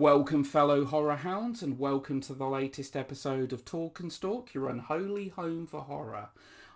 Welcome, fellow horror hounds, and welcome to the latest episode of Talk and Stalk, your unholy home for horror.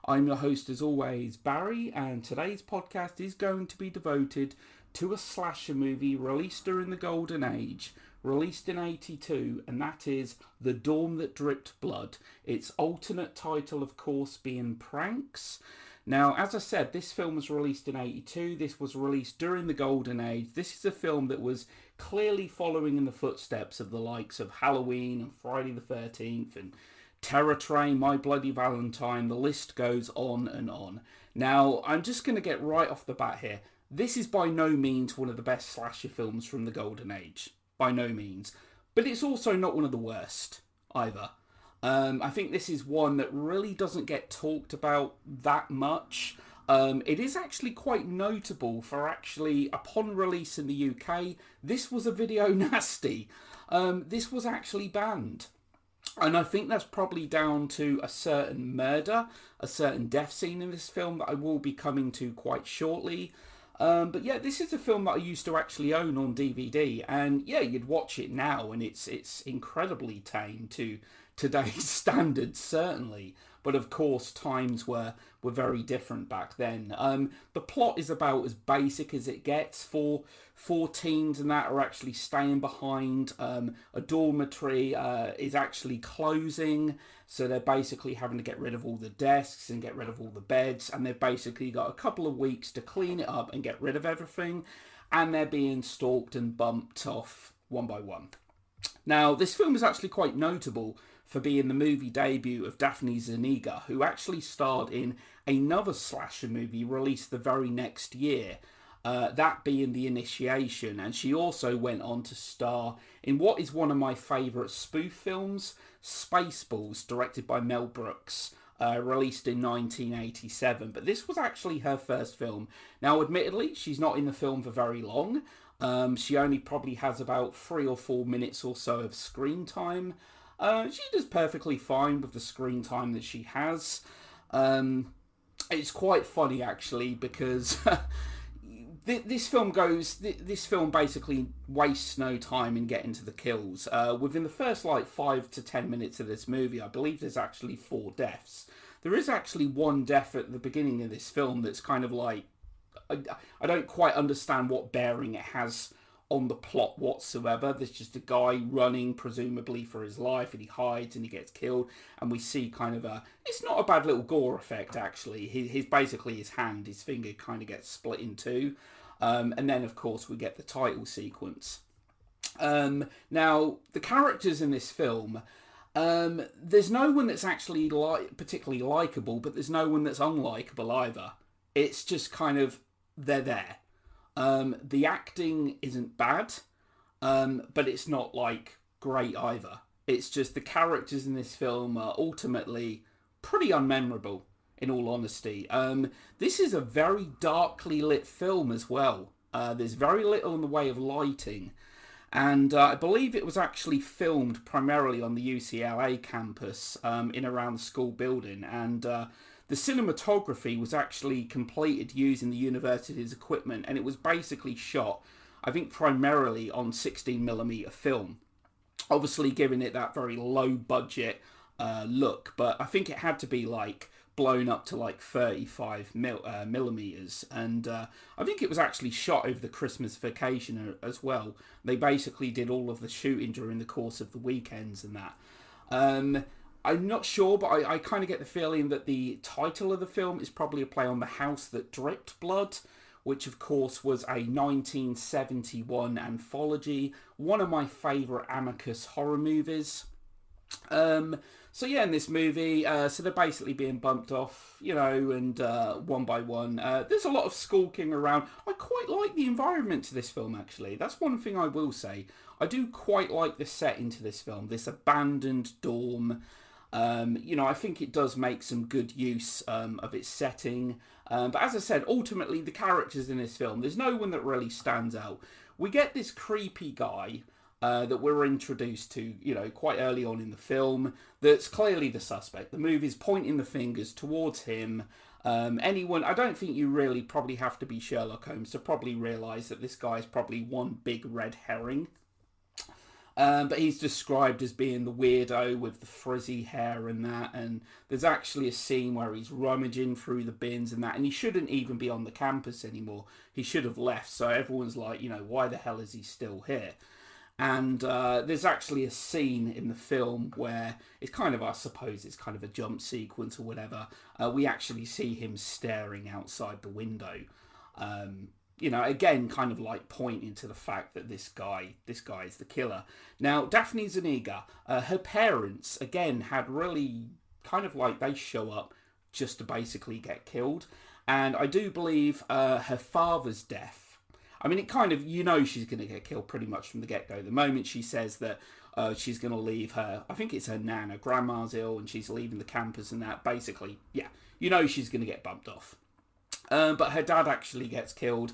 I'm your host, as always, Barry, and today's podcast is going to be devoted to a slasher movie released during the Golden Age, released in '82, and that is The Dawn That Dripped Blood. Its alternate title, of course, being Pranks. Now, as I said, this film was released in '82. This was released during the Golden Age. This is a film that was clearly following in the footsteps of the likes of Halloween and Friday the 13th and Terror Train, My Bloody Valentine. The list goes on and on. Now, I'm just going to get right off the bat here. This is by no means one of the best slasher films from the Golden Age. By no means. But it's also not one of the worst either. I think this is one that really doesn't get talked about that much. It is actually quite notable for actually, upon release in the UK, this was a video nasty. This was actually banned. And I think that's probably down to a certain murder, a certain death scene in this film that I will be coming to quite shortly. But yeah, this is a film that I used to actually own on DVD, and yeah, you'd watch it now, and it's incredibly tame to today's standards, certainly. But of course, times were very different back then. The plot is about as basic as it gets for teens, and that are actually staying behind. A dormitory is actually closing, so they're basically having to get rid of all the desks and get rid of all the beds, and they've basically got a couple of weeks to clean it up and get rid of everything, and they're being stalked and bumped off one by one. Now, this film is actually quite notable for being the movie debut of Daphne Zuniga, who actually starred in another slasher movie released the very next year, that being The Initiation, and she also went on to star in what is one of my favourite spoof films, Spaceballs, directed by Mel Brooks, released in 1987, but this was actually her first film. Now, admittedly, she's not in the film for very long. She only probably has about 3 or 4 minutes or so of screen time. She does perfectly fine with the screen time that she has. It's quite funny, actually, because this film basically wastes no time in getting to the kills. Within the first 5 to 10 minutes of this movie, I believe there's actually 4 deaths. There is actually one death at the beginning of this film that's kind of like, I don't quite understand what bearing it has on the plot whatsoever. There's just a guy running presumably for his life, and he hides and he gets killed, and we see kind of it's not a bad little gore effect, actually. His basically his finger kind of gets split in two, and then of course we get the title sequence. Now, the characters in this film, there's no one that's actually particularly likeable, but there's no one that's unlikable either. It's just kind of, they're there. The acting isn't bad, but it's not great either. It's just the characters in this film are ultimately pretty unmemorable, in all honesty. This is a very darkly lit film as well. There's very little in the way of lighting, and I believe it was actually filmed primarily on the UCLA campus, in around the school building, and the cinematography was actually completed using the university's equipment, and it was basically shot, I think, primarily on 16mm film. Obviously giving it that very low budget look, but I think it had to be blown up to 35 millimeters, and I think it was actually shot over the Christmas vacation as well. They basically did all of the shooting during the course of the weekends and that. I'm not sure, but I kind of get the feeling that the title of the film is probably a play on The House That Dripped Blood, which of course was a 1971 anthology, one of my favourite Amicus horror movies. So yeah, in this movie, so they're basically being bumped off, and one by one. There's a lot of skulking around. I quite like the environment to this film, actually. That's one thing I will say. I do quite like the setting to this film, this abandoned dorm. I think it does make some good use of its setting. But as I said, ultimately, the characters in this film, there's no one that really stands out. We get this creepy guy that we're introduced to, quite early on in the film, that's clearly the suspect. The movie's pointing the fingers towards him. I don't think you really probably have to be Sherlock Holmes to probably realise that this guy is probably one big red herring. But he's described as being the weirdo with the frizzy hair and that. And there's actually a scene where he's rummaging through the bins and that. And he shouldn't even be on the campus anymore. He should have left. So everyone's like, why the hell is he still here? And there's actually a scene in the film where it's kind of, I suppose, it's kind of a jump sequence or whatever. We actually see him staring outside the window. Again, kind of like pointing to the fact that this guy is the killer. Now, Daphne Zuniga, her parents, again, had really kind of like they show up just to basically get killed. And I do believe her father's death, I mean, it kind of, she's going to get killed pretty much from the get-go. The moment she says that she's going to leave her, I think it's her nana, grandma's ill, and she's leaving the campus and that, basically, yeah, she's going to get bumped off. But her dad actually gets killed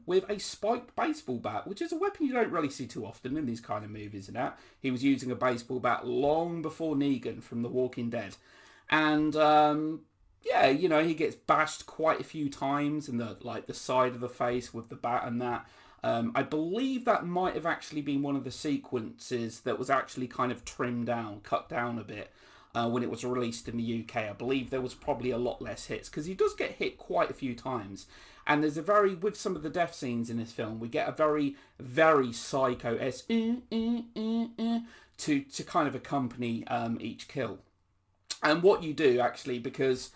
with a spiked baseball bat, which is a weapon you don't really see too often in these kind of movies and that. He was using a baseball bat long before Negan from The Walking Dead. And he gets bashed quite a few times in the side of the face with the bat and that. I believe that might have actually been one of the sequences that was actually kind of trimmed down, cut down a bit when it was released in the UK. I believe there was probably a lot less hits because he does get hit quite a few times. And there's with some of the death scenes in this film, we get a very, very psycho-esque to kind of accompany each kill. And what you do actually, because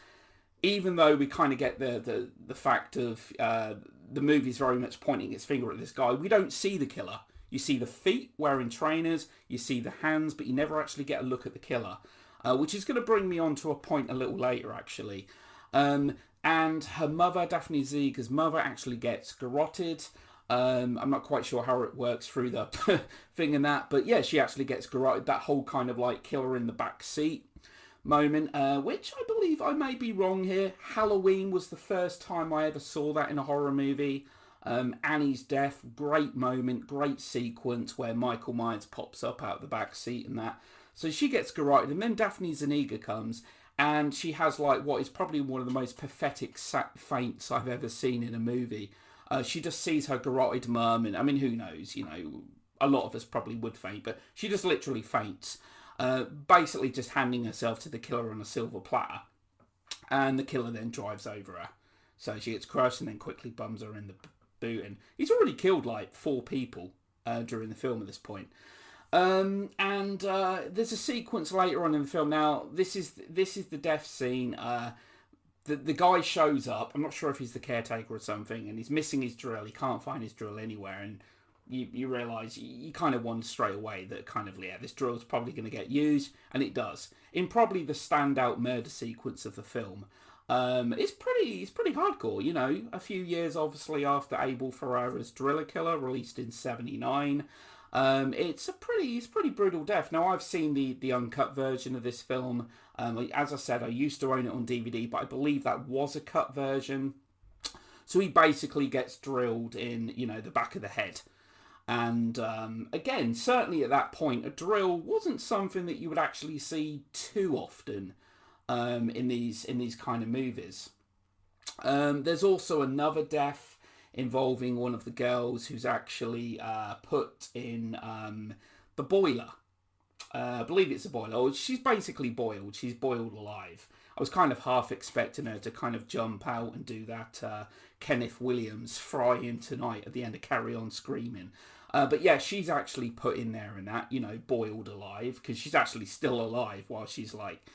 even though we kind of get the fact of the movie's very much pointing its finger at this guy, we don't see the killer. You see the feet wearing trainers, you see the hands, but you never actually get a look at the killer, which is going to bring me on to a point a little later, actually. And her mother, Daphne Zuniga's mother, actually gets garroted. I'm not quite sure how it works through the thing and that, but yeah, she actually gets garroted. That whole kind of like killer in the back seat moment, which I believe, I may be wrong here, Halloween was the first time I ever saw that in a horror movie. Annie's death, great moment, great sequence where Michael Myers pops up out of the back seat and that. So she gets garroted, and then Daphne Zuniga comes, and she has like what is probably one of the most pathetic faints I've ever seen in a movie. She just sees her garroted mum, and I mean, who knows, a lot of us probably would faint, but she just literally faints. Basically just handing herself to the killer on a silver platter. And the killer then drives over her. So she gets crushed and then quickly bums her in the boot. And he's already killed like 4 people during the film at this point. There's a sequence later on in the film. Now, this is the death scene. The guy shows up. I'm not sure if he's the caretaker or something. And he's missing his drill. He can't find his drill anywhere. And you realise, you kind of wonder straight away that kind of, this drill's probably going to get used, and it does. In probably the standout murder sequence of the film. It's pretty hardcore, a few years obviously after Abel Ferrara's Driller Killer, released in 1979. It's pretty brutal death. Now, I've seen the uncut version of this film. As I said, I used to own it on DVD, but I believe that was a cut version. So he basically gets drilled in, the back of the head. And again, certainly at that point, a drill wasn't something that you would actually see too often in these kind of movies. There's also another death involving one of the girls who's actually put in the boiler. I believe it's a boiler. She's basically boiled. She's boiled alive. I was kind of half expecting her to kind of jump out and do that Kenneth Williams fry him tonight at the end of Carry On Screaming. But yeah, she's actually put in there and that, boiled alive, because she's actually still alive while she's like,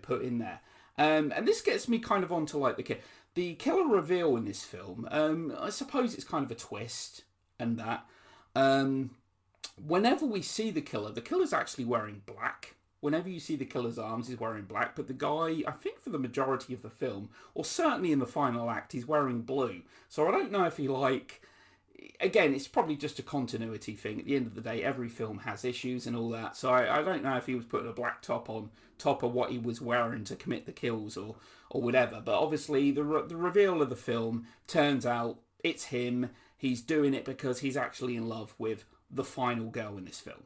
put in there. And this gets me kind of onto like the killer reveal in this film. I suppose it's kind of a twist and that. Whenever we see the killer's actually wearing black. Whenever you see the killer's arms, he's wearing black. But the guy, I think for the majority of the film, or certainly in the final act, he's wearing blue. So I don't know if he again, it's probably just a continuity thing. At the end of the day, every film has issues and all that. So I don't know if he was putting a black top on top of what he was wearing to commit the kills or whatever. But obviously, the reveal of the film turns out it's him. He's doing it because he's actually in love with the final girl in this film.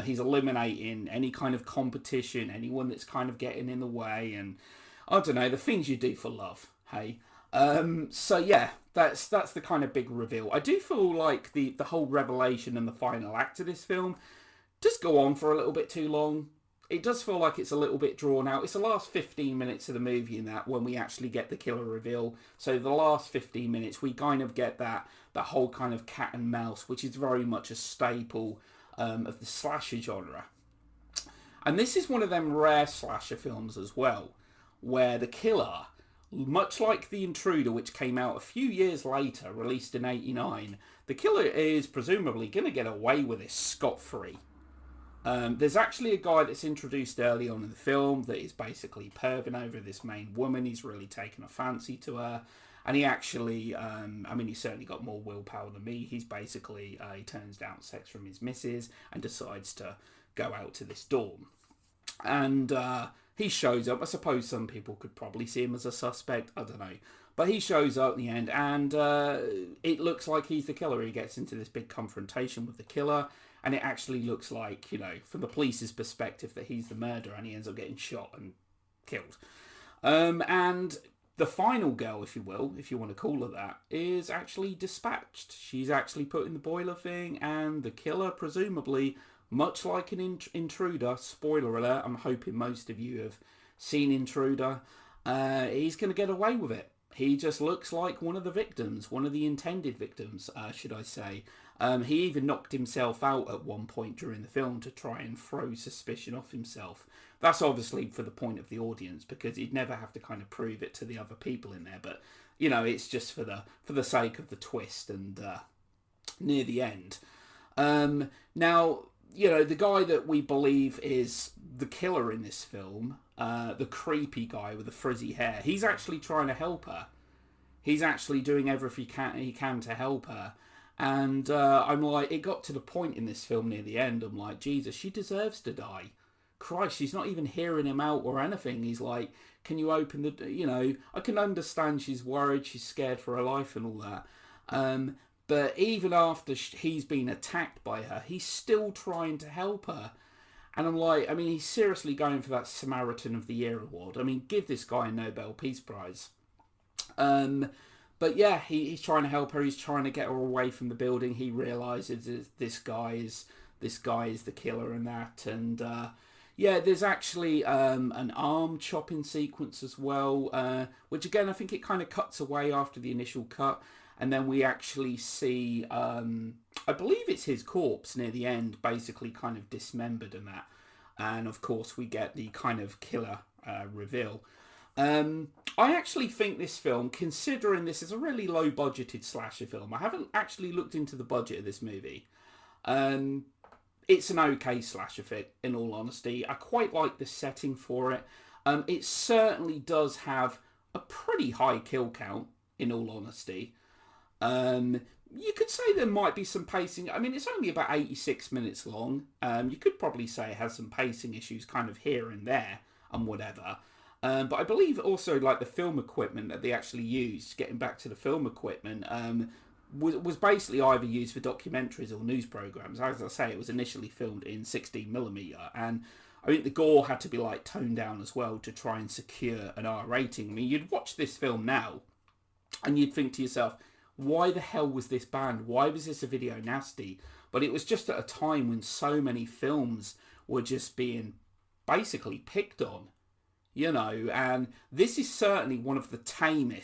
He's eliminating any kind of competition, anyone that's kind of getting in the way, and I don't know, the things you do for love, hey? So yeah, that's the kind of big reveal. I do feel like the whole revelation and the final act of this film does go on for a little bit too long. It does feel like it's a little bit drawn out. It's the last 15 minutes of the movie in that when we actually get the killer reveal. So the last 15 minutes, we kind of get that whole kind of cat and mouse, which is very much a staple of the slasher genre. And this is one of them rare slasher films as well, where the killer, much like The Intruder, which came out a few years later, released in '89, the killer is presumably going to get away with this scot-free. There's actually a guy that's introduced early on in the film that is basically perving over this main woman. He's really taken a fancy to her. And he actually, he's certainly got more willpower than me. He's basically, he turns down sex from his missus and decides to go out to this dorm. And he shows up. I suppose some people could probably see him as a suspect. I don't know. But he shows up in the end, and it looks like he's the killer. He gets into this big confrontation with the killer, and it actually looks like, from the police's perspective, that he's the murderer, and he ends up getting shot and killed. And the final girl, if you will, if you want to call her that, is actually dispatched. She's actually put in the boiler thing, and the killer, presumably, much like an intruder, spoiler alert, I'm hoping most of you have seen Intruder, he's going to get away with it. He just looks like one of the victims, one of the intended victims, should I say. He even knocked himself out at one point during the film to try and throw suspicion off himself. That's obviously for the point of the audience, because he'd never have to kind of prove it to the other people in there. But, it's just for the sake of the twist and near the end. Now, the guy that we believe is the killer in this film, the creepy guy with the frizzy hair, he's actually trying to help her. He's actually doing everything he can to help her. And I'm like, it got to the point in this film near the end, I'm like, Jesus, she deserves to die. Christ, she's not even hearing him out or anything. He's like, can you open the, I can understand she's worried, she's scared for her life and all that. But even after he's been attacked by her, he's still trying to help her. And I'm like, he's seriously going for that Samaritan of the Year award. Give this guy a Nobel Peace Prize. But yeah, he's trying to help her. He's trying to get her away from the building. He realizes this guy is the killer and that. And there's actually an arm chopping sequence as well, which again, I think it kind of cuts away after the initial cut. And then we actually see, I believe it's his corpse near the end, basically kind of dismembered and that. And of course, we get the kind of killer reveal. I actually think this film, considering this is a really low-budgeted slasher film, I haven't actually looked into the budget of this movie. It's an okay slasher flick, in all honesty. I quite like the setting for it. It certainly does have a pretty high kill count, in all honesty. You could say there might be some pacing. It's only about 86 minutes long. You could probably say it has some pacing issues kind of here and there and whatever. But I believe also like the film equipment that they actually used, getting back to the film equipment, was basically either used for documentaries or news programs. As I say, it was initially filmed in 16mm, and I think the gore had to be like toned down as well to try and secure an R rating. You'd watch this film now and you'd think to yourself, why the hell was this banned? Why was this a video nasty? But it was just at a time when so many films were just being basically picked on, and this is certainly one of the tamer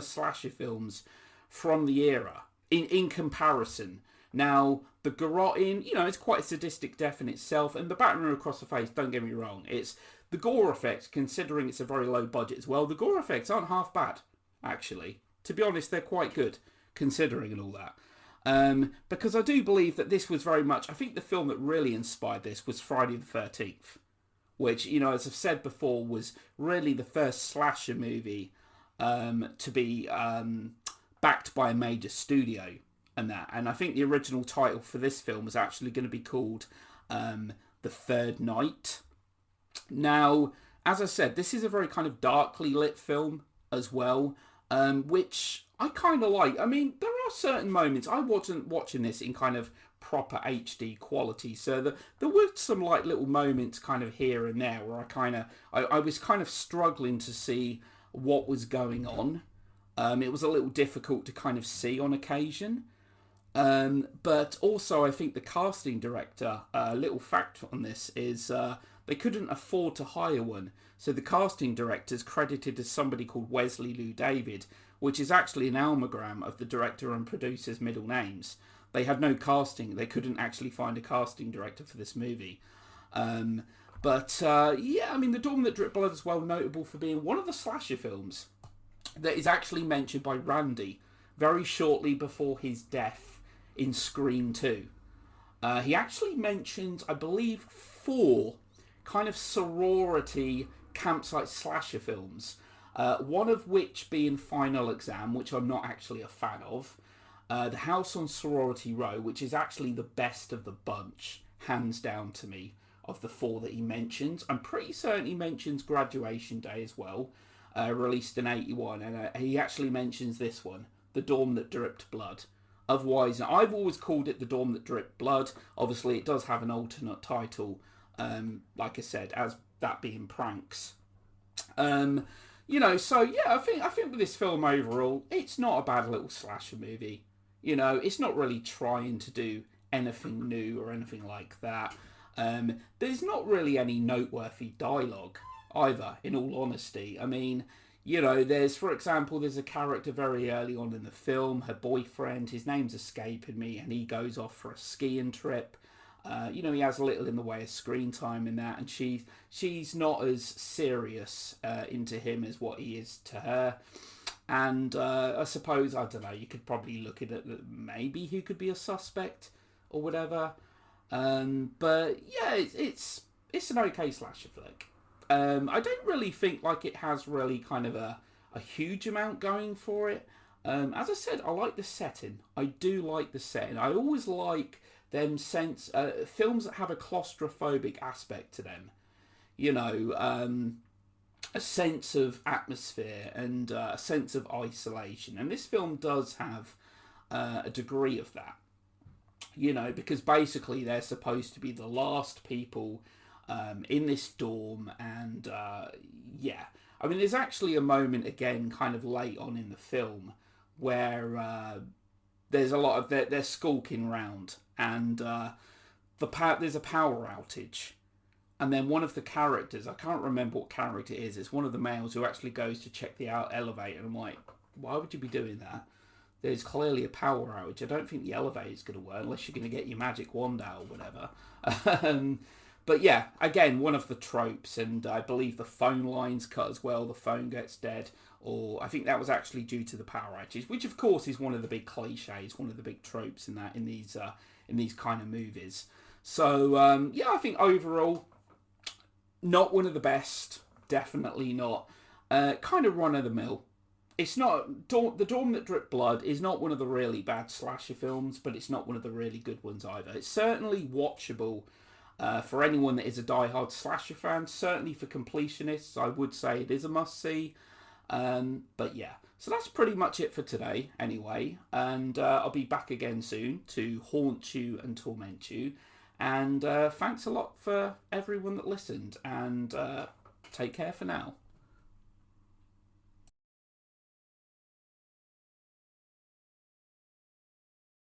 slasher films from the era in comparison. Now, the garroting, it's quite a sadistic death in itself, and the battering across the face, don't get me wrong, it's the gore effects, considering it's a very low budget as well, the gore effects aren't half bad, actually. To be honest, they're quite good, considering and all that. Because I do believe that this was very much, I think the film that really inspired this was Friday the 13th, which, as I've said before, was really the first slasher movie to be backed by a major studio and that. And I think the original title for this film was actually going to be called The Third Night. Now, as I said, this is a very kind of darkly lit film as well, which I kind of like. There are certain moments, I wasn't watching this in kind of proper HD quality, so there were some like little moments kind of here and there where I was kind of struggling to see what was going on. It was a little difficult to kind of see on occasion. But also, I think the casting director, a little fact on this is they couldn't afford to hire one. So the casting director is credited as somebody called Wesley Lou David, which is actually an anagram of the director and producer's middle names. They had no casting. They couldn't actually find a casting director for this movie. Yeah, I mean, The Dawn That Dripped Blood is well notable for being one of the slasher films that is actually mentioned by Randy very shortly before his death in Scream 2. He actually mentions, I believe, 4 kind of sorority campsite slasher films. One of which being Final Exam, which I'm not actually a fan of. The House on Sorority Row, which is actually the best of the bunch, hands down to me, of the 4 that he mentions. I'm pretty certain he mentions Graduation Day as well, released in 81, and he actually mentions this one, The Dawn That Dripped Blood. Otherwise, I've always called it The Dawn That Dripped Blood. Obviously, it does have an alternate title, like I said, as that being Pranks. So yeah, I think with this film overall, it's not a bad little slasher movie. It's not really trying to do anything new or anything like that. There's not really any noteworthy dialogue either, in all honesty. I mean, for example, there's a character very early on in the film, her boyfriend, his name's escaping me, and he goes off for a skiing trip. He has a little in the way of screen time in that, and she's not as serious into him as what he is to her. And I suppose, I don't know, you could probably look at it that maybe he could be a suspect or whatever. But yeah, it's an okay slasher flick. I don't really think like it has really kind of a huge amount going for it. As I said, I like the setting. I do like the setting. I always like them films that have a claustrophobic aspect to them. A sense of atmosphere and a sense of isolation. And this film does have a degree of that. Because basically they're supposed to be the last people in this dorm, and yeah. I mean, there's actually a moment, again, kind of late on in the film, where there's a lot of... They're skulking around, and there's a power outage. And then one of the characters, I can't remember what character it is, it's one of the males who actually goes to check the elevator, and I'm like, why would you be doing that? There's clearly a power outage. I don't think the elevator's going to work unless you're going to get your magic wand out or whatever. But yeah, again, one of the tropes, and I believe the phone line's cut as well. The phone gets dead, or I think that was actually due to the power outages, which of course is one of the big cliches, one of the big tropes in these kind of movies. So yeah, I think overall, not one of the best, definitely not. Kind of run of the mill. It's not... The Dawn That Dripped Blood is not one of the really bad slasher films, but it's not one of the really good ones either. It's certainly watchable for anyone that is a die-hard slasher fan. Certainly for completionists, I would say it is a must-see. But yeah, so that's pretty much it for today, anyway. And I'll be back again soon to haunt you and torment you. And thanks a lot for everyone that listened. And take care for now.